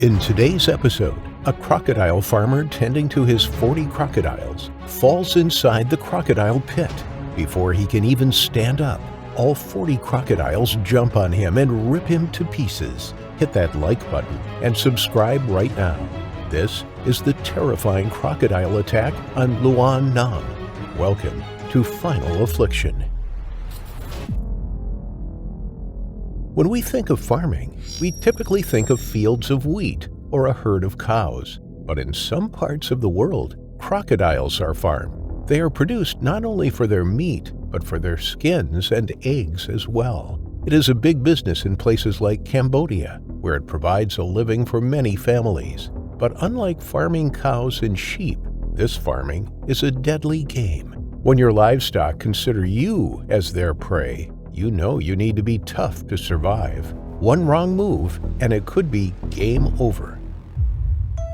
In today's episode, a crocodile farmer tending to his 40 crocodiles falls inside the crocodile pit. Before he can even stand up, all 40 crocodiles jump on him and rip him to pieces. Hit that like button and subscribe right now. This is the terrifying crocodile attack on Luan Nam. Welcome to Final Affliction. When we think of farming, we typically think of fields of wheat or a herd of cows. But in some parts of the world, crocodiles are farmed. They are produced not only for their meat, but for their skins and eggs as well. It is a big business in places like Cambodia, where it provides a living for many families. But unlike farming cows and sheep, this farming is a deadly game. When your livestock consider you as their prey, you know you need to be tough to survive. One wrong move, and it could be game over.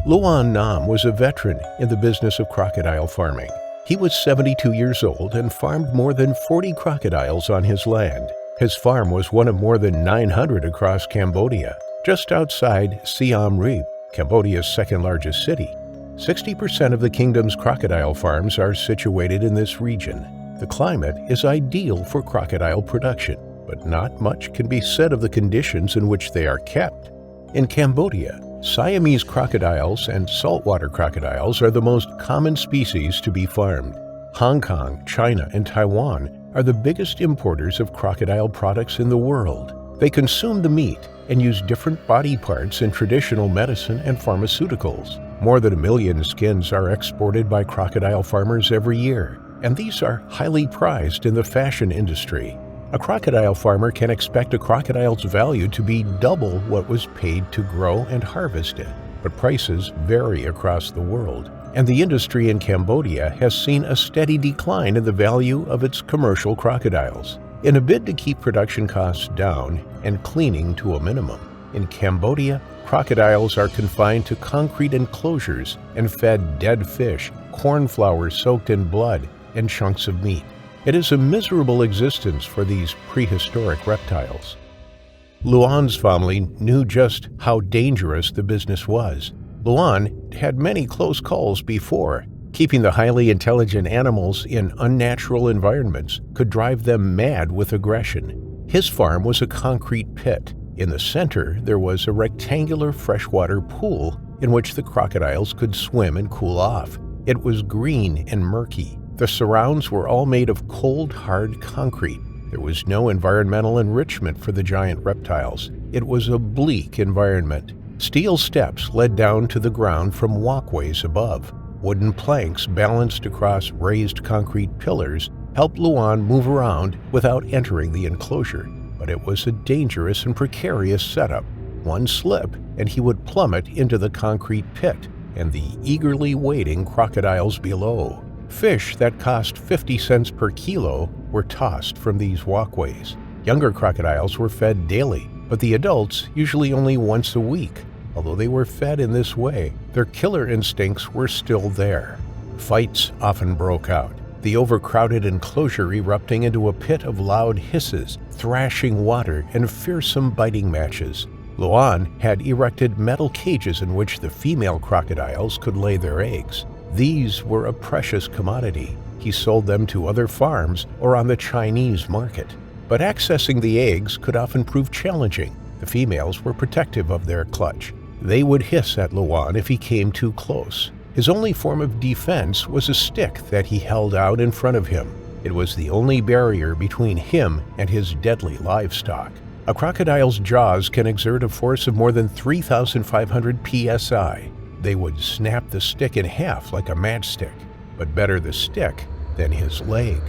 Luan Nam was a veteran in the business of crocodile farming. He was 72 years old and farmed more than 40 crocodiles on his land. His farm was one of more than 900 across Cambodia, just outside Siem Reap, Cambodia's second largest city. 60% of the kingdom's crocodile farms are situated in this region. The climate is ideal for crocodile production, but not much can be said of the conditions in which they are kept. In Cambodia, Siamese crocodiles and saltwater crocodiles are the most common species to be farmed. Hong Kong, China, and Taiwan are the biggest importers of crocodile products in the world. They consume the meat and use different body parts in traditional medicine and pharmaceuticals. More than 1 million skins are exported by crocodile farmers every year, and these are highly prized in the fashion industry. A crocodile farmer can expect a crocodile's value to be double what was paid to grow and harvest it, but prices vary across the world, and the industry in Cambodia has seen a steady decline in the value of its commercial crocodiles. In a bid to keep production costs down and cleaning to a minimum, in Cambodia, crocodiles are confined to concrete enclosures and fed dead fish, corn flour soaked in blood, and chunks of meat. It is a miserable existence for these prehistoric reptiles. Luan's family knew just how dangerous the business was. Luan had many close calls before. Keeping the highly intelligent animals in unnatural environments could drive them mad with aggression. His farm was a concrete pit. In the center, there was a rectangular freshwater pool in which the crocodiles could swim and cool off. It was green and murky. The surrounds were all made of cold, hard concrete. There was no environmental enrichment for the giant reptiles. It was a bleak environment. Steel steps led down to the ground from walkways above. Wooden planks balanced across raised concrete pillars helped Luan move around without entering the enclosure. But it was a dangerous and precarious setup. One slip, and he would plummet into the concrete pit and the eagerly waiting crocodiles below. Fish that cost 50 cents per kilo were tossed from these walkways. Younger crocodiles were fed daily, but the adults usually only once a week. Although they were fed in this way, their killer instincts were still there. Fights often broke out, the overcrowded enclosure erupting into a pit of loud hisses, thrashing water, and fearsome biting matches. Luan had erected metal cages in which the female crocodiles could lay their eggs. These were a precious commodity. He sold them to other farms or on the Chinese market. But accessing the eggs could often prove challenging. The females were protective of their clutch. They would hiss at Luan if he came too close. His only form of defense was a stick that he held out in front of him. It was the only barrier between him and his deadly livestock. A crocodile's jaws can exert a force of more than 3,500 psi. They would snap the stick in half like a matchstick, but better the stick than his leg.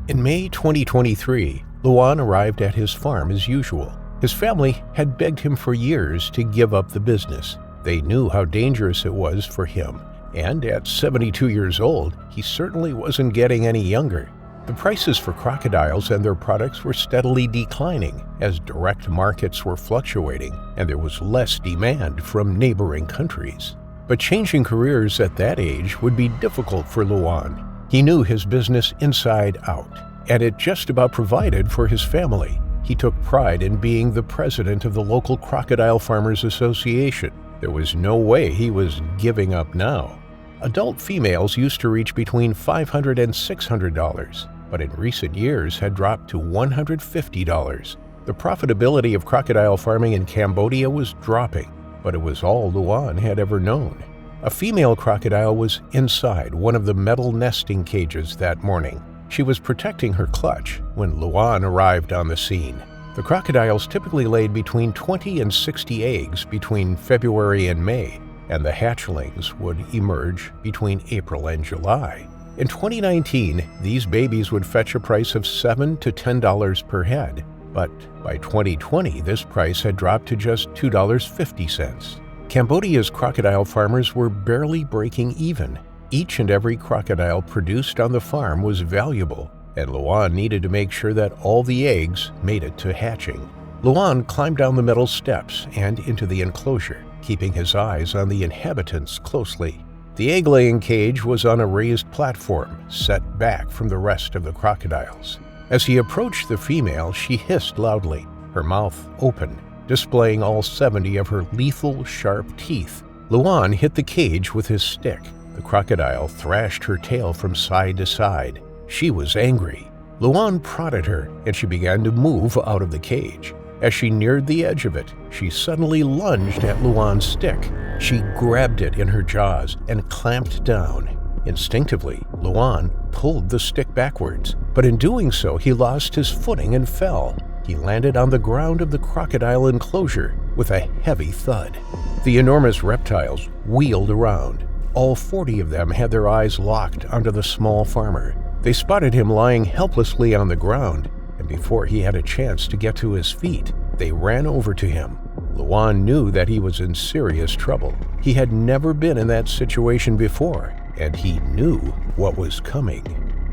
In May 2023, Luan arrived at his farm as usual. His family had begged him for years to give up the business. They knew how dangerous it was for him, and at 72 years old, he certainly wasn't getting any younger. The prices for crocodiles and their products were steadily declining as direct markets were fluctuating and there was less demand from neighboring countries. But changing careers at that age would be difficult for Luan. He knew his business inside out, and it just about provided for his family. He took pride in being the president of the local Crocodile Farmers Association. There was no way he was giving up now. Adult females used to reach between $500 and $600, but in recent years had dropped to $150. The profitability of crocodile farming in Cambodia was dropping, but it was all Luan had ever known. A female crocodile was inside one of the metal nesting cages that morning. She was protecting her clutch when Luan arrived on the scene. The crocodiles typically laid between 20 and 60 eggs between February and May, and the hatchlings would emerge between April and July. In 2019, these babies would fetch a price of $7 to $10 per head, but by 2020, this price had dropped to just $2.50. Cambodia's crocodile farmers were barely breaking even. Each and every crocodile produced on the farm was valuable, and Luan needed to make sure that all the eggs made it to hatching. Luan climbed down the metal steps and into the enclosure, keeping his eyes on the inhabitants closely. The egg-laying cage was on a raised platform, set back from the rest of the crocodiles. As he approached the female, she hissed loudly, her mouth open, displaying all 70 of her lethal, sharp teeth. Luan hit the cage with his stick. The crocodile thrashed her tail from side to side. She was angry. Luan prodded her, and she began to move out of the cage. As she neared the edge of it, she suddenly lunged at Luan's stick. She grabbed it in her jaws and clamped down. Instinctively, Luan pulled the stick backwards, but in doing so, he lost his footing and fell. He landed on the ground of the crocodile enclosure with a heavy thud. The enormous reptiles wheeled around. All 40 of them had their eyes locked onto the small farmer. They spotted him lying helplessly on the ground, and before he had a chance to get to his feet, they ran over to him. Luan knew that he was in serious trouble. He had never been in that situation before, and he knew what was coming.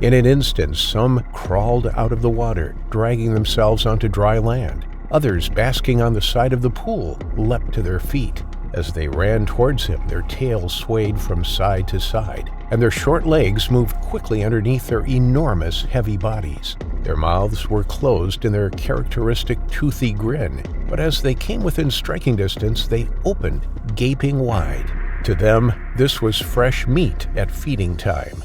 In an instant, some crawled out of the water, dragging themselves onto dry land. Others, basking on the side of the pool, leapt to their feet. As they ran towards him, their tails swayed from side to side, and their short legs moved quickly underneath their enormous, heavy bodies. Their mouths were closed in their characteristic toothy grin, but as they came within striking distance, they opened, gaping wide. To them, this was fresh meat at feeding time.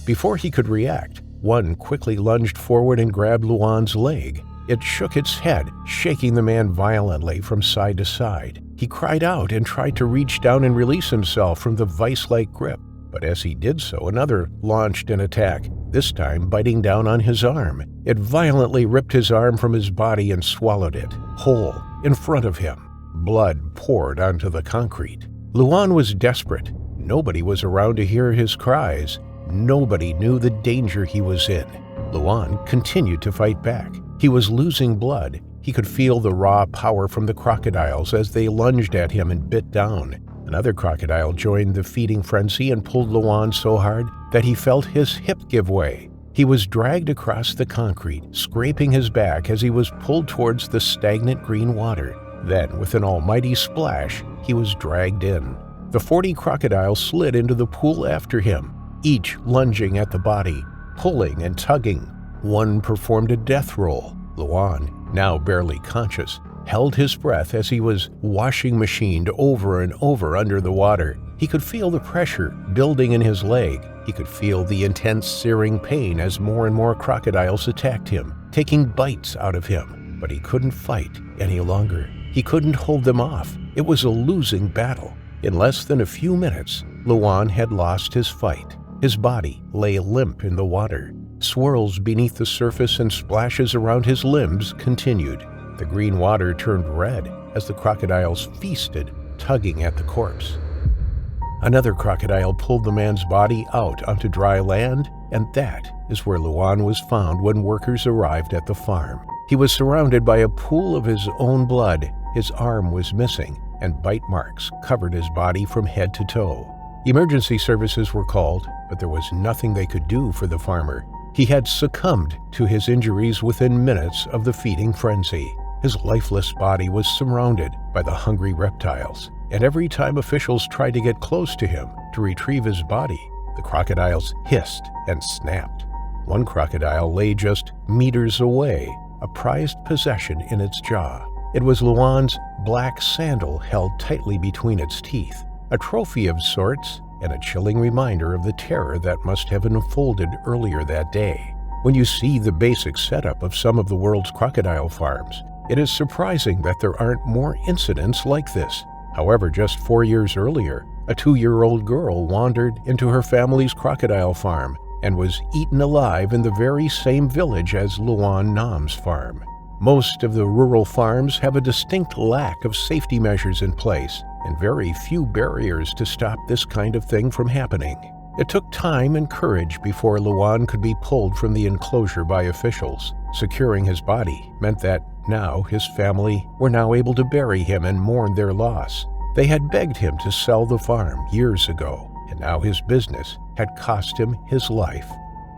Before he could react, one quickly lunged forward and grabbed Luan's leg. It shook its head, shaking the man violently from side to side. He cried out and tried to reach down and release himself from the vice-like grip. But as he did so, another launched an attack, this time biting down on his arm. It violently ripped his arm from his body and swallowed it, whole, in front of him. Blood poured onto the concrete. Luan was desperate. Nobody was around to hear his cries. Nobody knew the danger he was in. Luan continued to fight back. He was losing blood. He could feel the raw power from the crocodiles as they lunged at him and bit down. Another crocodile joined the feeding frenzy and pulled Luan so hard that he felt his hip give way. He was dragged across the concrete, scraping his back as he was pulled towards the stagnant green water. Then, with an almighty splash, he was dragged in. The 40 crocodiles slid into the pool after him, each lunging at the body, pulling and tugging. One performed a death roll. Luan, now barely conscious, held his breath as he was washing machined over and over under the water. He could feel the pressure building in his leg. He could feel the intense searing pain as more and more crocodiles attacked him, taking bites out of him. But he couldn't fight any longer. He couldn't hold them off. It was a losing battle. In less than a few minutes, Luan had lost his fight. His body lay limp in the water. Swirls beneath the surface and splashes around his limbs continued. The green water turned red as the crocodiles feasted, tugging at the corpse. Another crocodile pulled the man's body out onto dry land, and that is where Luan was found when workers arrived at the farm. He was surrounded by a pool of his own blood. His arm was missing, and bite marks covered his body from head to toe. Emergency services were called, but there was nothing they could do for the farmer. He had succumbed to his injuries within minutes of the feeding frenzy. His lifeless body was surrounded by the hungry reptiles, and every time officials tried to get close to him to retrieve his body, the crocodiles hissed and snapped. One crocodile lay just meters away. a prized possession in its jaw. It was Luan's black sandal held tightly between its teeth, a trophy of sorts and a chilling reminder of the terror that must have unfolded earlier that day. When you see the basic setup of some of the world's crocodile farms, it is surprising that there aren't more incidents like this. However, just 4 years earlier, a 2-year-old girl wandered into her family's crocodile farm and was eaten alive in the very same village as Luan Nam's farm. Most of the rural farms have a distinct lack of safety measures in place and very few barriers to stop this kind of thing from happening. It took time and courage before Luan could be pulled from the enclosure by officials. Securing his body meant that now his family were now able to bury him and mourn their loss. They had begged him to sell the farm years ago, and now his business had cost him his life.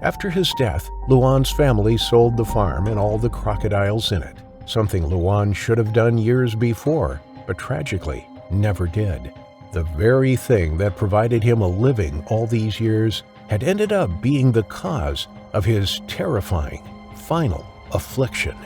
After his death, Luan's family sold the farm and all the crocodiles in it, something Luan should have done years before, but tragically never did. The very thing that provided him a living all these years had ended up being the cause of his terrifying final affliction.